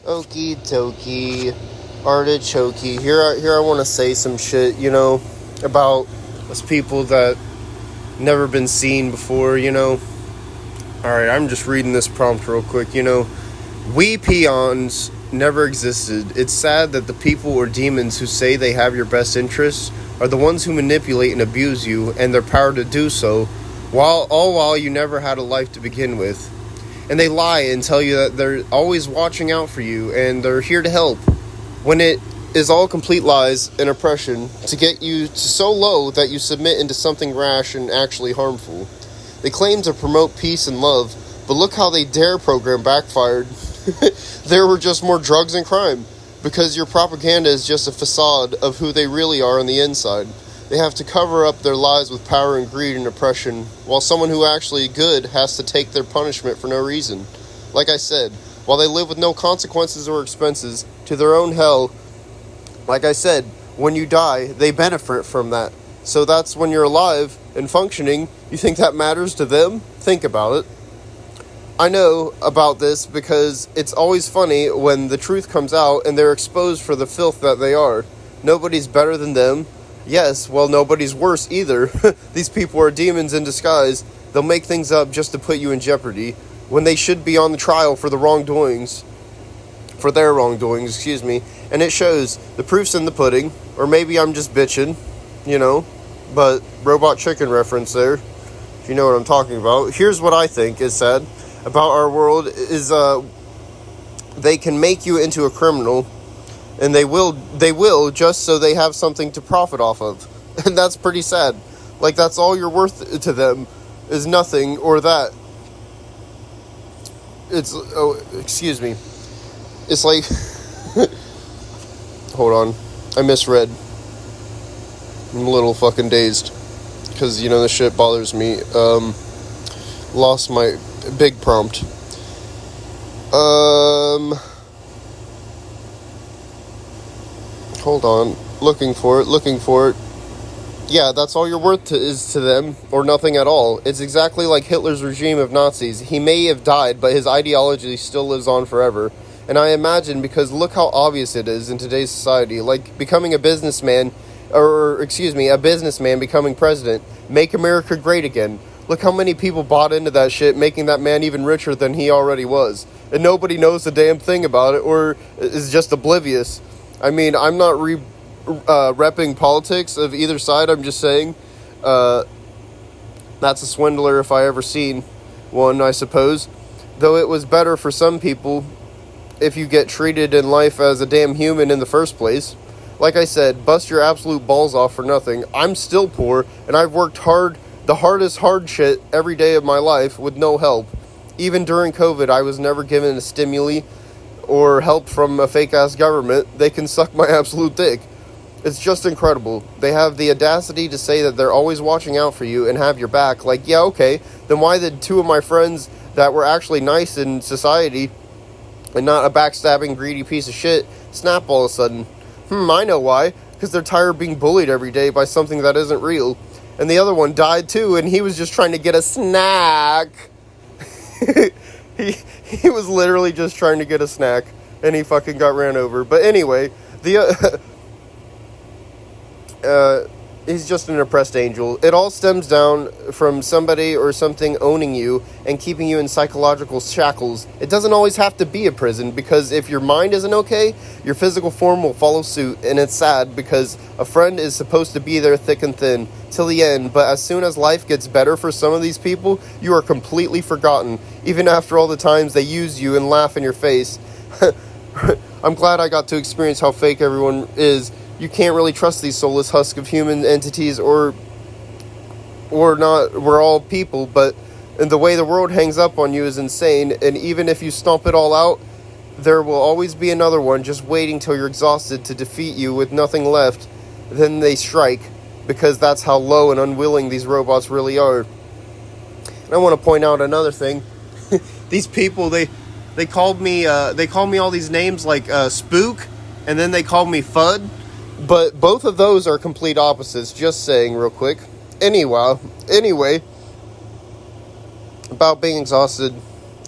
Okie dokie, artichokey. Here I want to say some shit, about us people that never been seen before, Alright, I'm just reading this prompt real quick, We peons never existed. It's sad that the people or demons who say they have your best interests are the ones who manipulate and abuse you and their power to do so, while you never had a life to begin with. And they lie and tell you that they're always watching out for you and they're here to help, when it is all complete lies and oppression to get you so low that you submit into something rash and actually harmful. They claim to promote peace and love, but look how they dare program backfired. There were just more drugs and crime, because your propaganda is just a facade of who they really are on the inside. They have to cover up their lies with power and greed and oppression, while someone who actually good has to take their punishment for no reason. Like I said, while they live with no consequences or expenses to their own hell, like I said, when you die, they benefit from that. So that's when you're alive and functioning, you think that matters to them? Think about it. I know about this because it's always funny when the truth comes out and they're exposed for the filth that they are. Nobody's better than them. Yes, well, nobody's worse either. These people are demons in disguise. They'll make things up just to put you in jeopardy, when they should be on the trial for their wrongdoings, and it shows. The proof's in the pudding, or maybe I'm just bitching, but Robot Chicken reference there, if you know what I'm talking about. Here's what I think is sad about our world is, they can make you into a criminal, and they will just so they have something to profit off of. And that's pretty sad. Like, that's all you're worth to them, is nothing or that. It's like, hold on, I misread. I'm a little fucking dazed, because, this shit bothers me. Lost my big prompt. Hold on. Looking for it. Yeah, that's all your worth is to them, or nothing at all. It's exactly like Hitler's regime of Nazis. He may have died, but his ideology still lives on forever. And I imagine, because look how obvious it is in today's society, like becoming a businessman becoming president. Make America great again. Look how many people bought into that shit, making that man even richer than he already was. And nobody knows a damn thing about it, or is just oblivious. I mean, I'm not repping politics of either side. I'm just saying that's a swindler if I ever seen one, I suppose. Though it was better for some people if you get treated in life as a damn human in the first place. Like I said, bust your absolute balls off for nothing. I'm still poor, and I've worked hard, the hardest hard shit every day of my life with no help. Even during COVID, I was never given a stimuli or help from a fake-ass government. They can suck my absolute dick. It's just incredible. They have the audacity to say that they're always watching out for you and have your back. Like, yeah, okay, then why did two of my friends that were actually nice in society and not a backstabbing, greedy piece of shit snap all of a sudden? I know why. Because they're tired of being bullied every day by something that isn't real. And the other one died too, and he was just trying to get a snack. He was literally just trying to get a snack, and he fucking got ran over. But anyway, he's just an oppressed angel. It all stems down from somebody or something owning you and keeping you in psychological shackles. It doesn't always have to be a prison, because if your mind isn't okay, your physical form will follow suit. And it's sad, because a friend is supposed to be there thick and thin till the end, but as soon as life gets better for some of these people, you are completely forgotten, even after all the times they use you and laugh in your face. I'm glad I got to experience how fake everyone is. You can't really trust these soulless husks of human entities, or not. We're all people, but the way the world hangs up on you is insane, and even if you stomp it all out, there will always be another one just waiting till you're exhausted to defeat you with nothing left. Then they strike, because that's how low and unwilling these robots really are. And I want to point out another thing. These people, they called me all these names like Spook, and then they called me Fudd. But both of those are complete opposites, just saying real quick. Anyway, about being exhausted,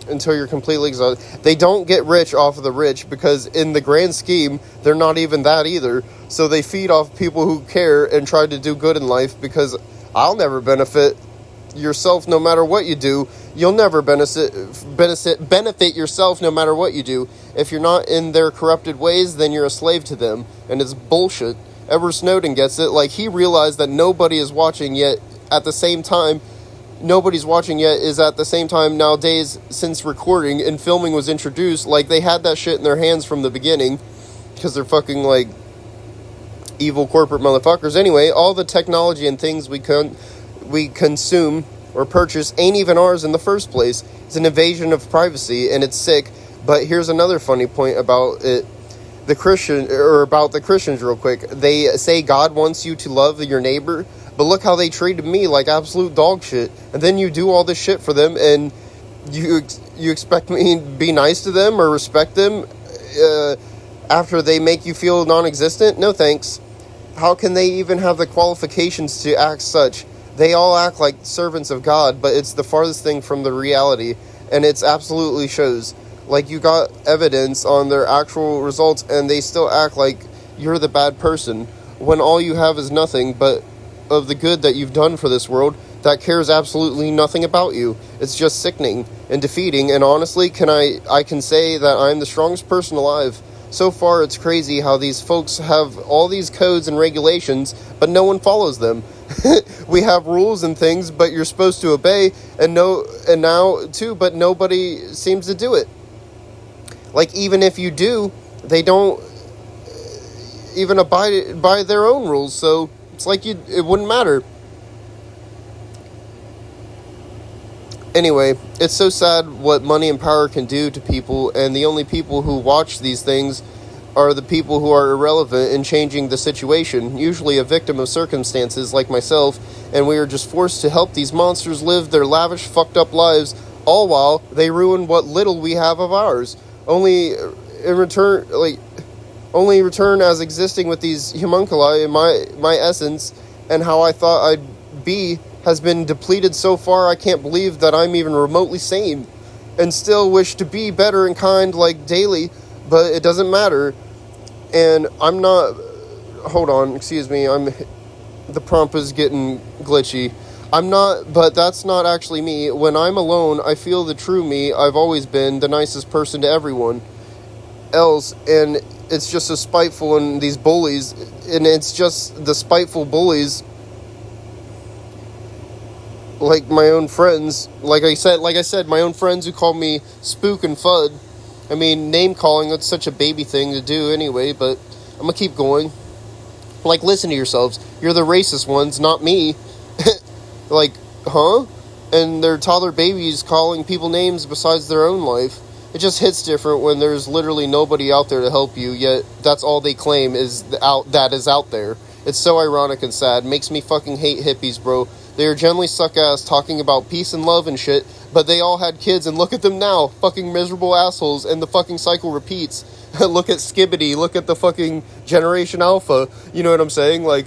until you're completely exhausted. They don't get rich off of the rich because in the grand scheme, they're not even that either. So they feed off people who care and try to do good in life because I'll never benefit yourself no matter what you do. You'll never benefit yourself no matter what you do. If you're not in their corrupted ways, then you're a slave to them. And it's bullshit. Edward Snowden gets it. Like, he realized that nobody is watching, yet at the same time, nobody's watching yet is at the same time nowadays, since recording and filming was introduced, like, they had that shit in their hands from the beginning because they're fucking, like, evil corporate motherfuckers. Anyway, all the technology and things we consume or purchase ain't even ours in the first place. It's an invasion of privacy, and it's sick. But here's another funny point about it. About the Christians real quick. They say God wants you to love your neighbor, but look how they treated me like absolute dog shit. And then you do all this shit for them, and you expect me to be nice to them or respect them after they make you feel non-existent? No thanks. How can they even have the qualifications to act such? They all act like servants of God, but it's the farthest thing from the reality, and it's absolutely shows. Like, you got evidence on their actual results, and they still act like you're the bad person, when all you have is nothing but of the good that you've done for this world that cares absolutely nothing about you. It's just sickening and defeating, and honestly, I can say that I'm the strongest person alive. So far, it's crazy how these folks have all these codes and regulations, but no one follows them. We have rules and things, but you're supposed to obey, and now too, but nobody seems to do it. Like, even if you do, they don't even abide by their own rules, so it's like it wouldn't matter. Anyway, it's so sad what money and power can do to people, and the only people who watch these things are the people who are irrelevant in changing the situation, usually a victim of circumstances like myself, and we are just forced to help these monsters live their lavish, fucked up lives, all while they ruin what little we have of ours. Only return as existing with these homunculi in my essence, and how I thought I'd be has been depleted so far I can't believe that I'm even remotely sane, and still wish to be better and kind like daily, but it doesn't matter. And I'm not, hold on, excuse me, the prompt is getting glitchy. But that's not actually me. When I'm alone, I feel the true me. I've always been the nicest person to everyone else, and it's just so spiteful, and these bullies, and it's just the spiteful bullies, like my own friends, like I said, my own friends who call me Spook and Fud. I mean, name calling, that's such a baby thing to do anyway, but I'm gonna keep going. Like, listen to yourselves. You're the racist ones, not me. Like, huh? And they're toddler babies calling people names besides their own life. It just hits different when there's literally nobody out there to help you, yet that's all they claim that is out there. It's so ironic and sad. Makes me fucking hate hippies, bro. They are generally suck-ass talking about peace and love and shit, but they all had kids, and look at them now. Fucking miserable assholes, and the fucking cycle repeats. Look at Skibbity, look at the fucking Generation Alpha. You know what I'm saying? Like,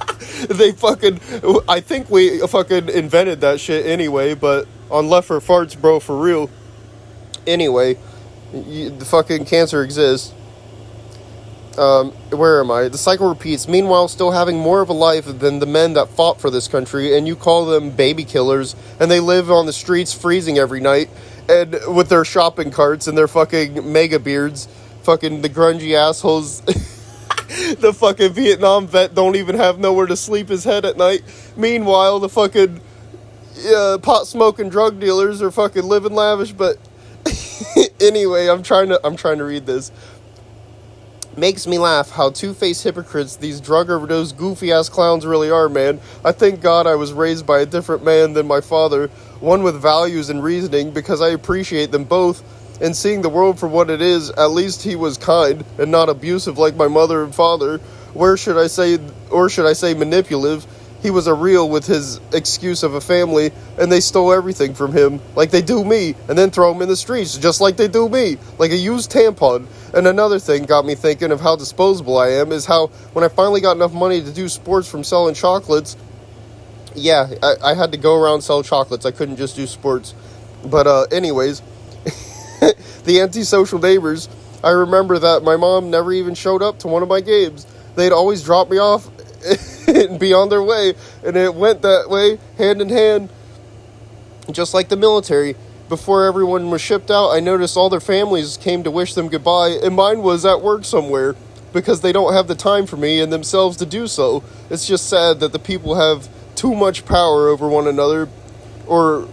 I think we fucking invented that shit anyway, but on Left for Farts, bro, for real. Anyway, the fucking cancer exists. Where am I? The cycle repeats. Meanwhile, still having more of a life than the men that fought for this country, and you call them baby killers, and they live on the streets freezing every night, and with their shopping carts and their fucking mega beards, fucking the grungy assholes. The fucking Vietnam vet don't even have nowhere to sleep his head at night. Meanwhile, the fucking pot smoking drug dealers are fucking living lavish. But anyway, I'm trying to read this. Makes me laugh how two-faced hypocrites these drug overdose goofy-ass clowns really are, man. I thank God I was raised by a different man than my father, one with values and reasoning, because I appreciate them both. And seeing the world for what it is, at least he was kind and not abusive like my mother and father. Or should I say manipulative? He was a real with his excuse of a family, and they stole everything from him, like they do me, and then throw him in the streets, just like they do me, like a used tampon. And another thing got me thinking of how disposable I am, is how, when I finally got enough money to do sports from selling chocolates, I had to go around sell chocolates, I couldn't just do sports. But anyways, the antisocial neighbors. I remember that my mom never even showed up to one of my games. They'd always drop me off and be on their way, and it went that way, hand in hand, just like the military. Before everyone was shipped out, I noticed all their families came to wish them goodbye, and mine was at work somewhere, because they don't have the time for me and themselves to do so. It's just sad that the people have too much power over one another, or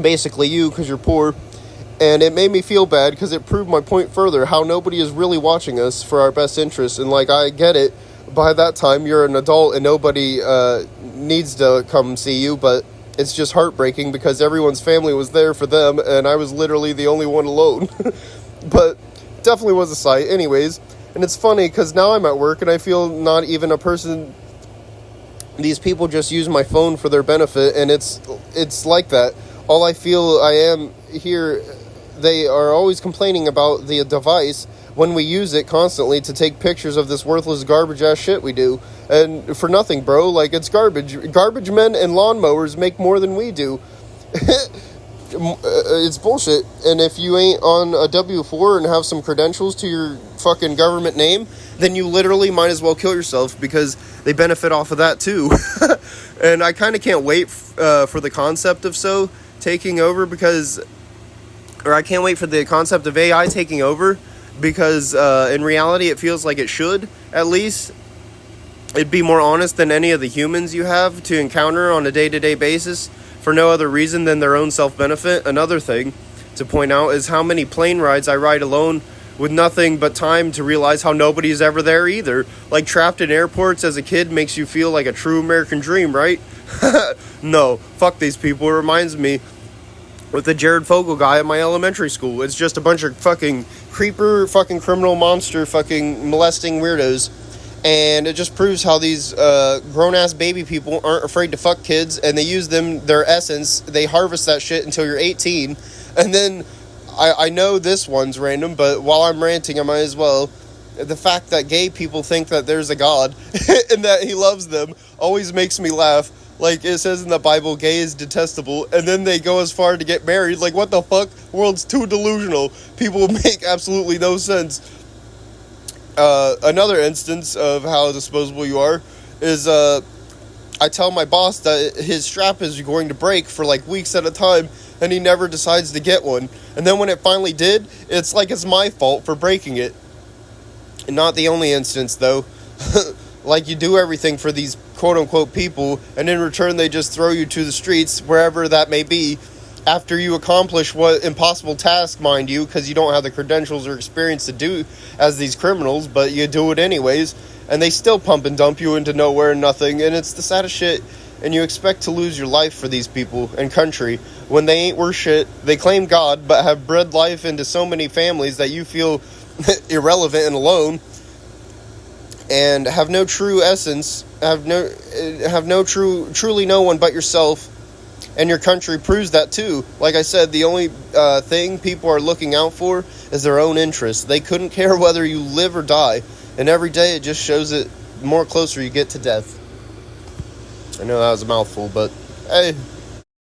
basically you, because you're poor. And it made me feel bad because it proved my point further, how nobody is really watching us for our best interests. And like, I get it, by that time you're an adult and nobody needs to come see you, but it's just heartbreaking because everyone's family was there for them and I was literally the only one alone. But definitely was a sight. Anyways, and it's funny because now I'm at work and I feel not even a person. These people just use my phone for their benefit, and it's like that. All I feel I am here, they are always complaining about the device when we use it constantly to take pictures of this worthless garbage ass shit we do. And for nothing, bro. Like, it's garbage. Garbage men and lawnmowers make more than we do. It's bullshit. And if you ain't on a W-4 and have some credentials to your fucking government name, then you literally might as well kill yourself because they benefit off of that too. And I kind of can't wait for the concept of so taking over I can't wait for the concept of AI taking over because in reality it feels like it should, at least. It'd be more honest than any of the humans you have to encounter on a day-to-day basis for no other reason than their own self-benefit. Another thing to point out is how many plane rides I ride alone with nothing but time to realize how nobody's ever there either. Like, trapped in airports as a kid makes you feel like a true American dream, right? No, fuck these people. It reminds me with the Jared Fogle guy at my elementary school. It's just a bunch of fucking creeper, fucking criminal monster, fucking molesting weirdos. And it just proves how these grown-ass baby people aren't afraid to fuck kids, and they use their essence. They harvest that shit until you're 18. And then, I know this one's random, but while I'm ranting, I might as well. The fact that gay people think that there's a God and that he loves them always makes me laugh. Like, it says in the Bible, gay is detestable, and then they go as far to get married. Like, what the fuck? World's too delusional. People make absolutely no sense. Another instance of how disposable you are is, I tell my boss that his strap is going to break for like weeks at a time, and he never decides to get one. And then when it finally did, it's like it's my fault for breaking it. And not the only instance, though. Like, you do everything for these quote-unquote people, and in return they just throw you to the streets, wherever that may be, after you accomplish what impossible task, mind you, because you don't have the credentials or experience to do as these criminals, but you do it anyways, and they still pump and dump you into nowhere and nothing, and it's the saddest shit. And you expect to lose your life for these people and country when they ain't worth shit. They claim God, but have bred life into so many families that you feel irrelevant and alone, and have no true essence, truly no one but yourself. And your country proves that too. Like I said, the only thing people are looking out for is their own interests. They couldn't care whether you live or die. And every day it just shows it more closer you get to death. I know that was a mouthful, but hey.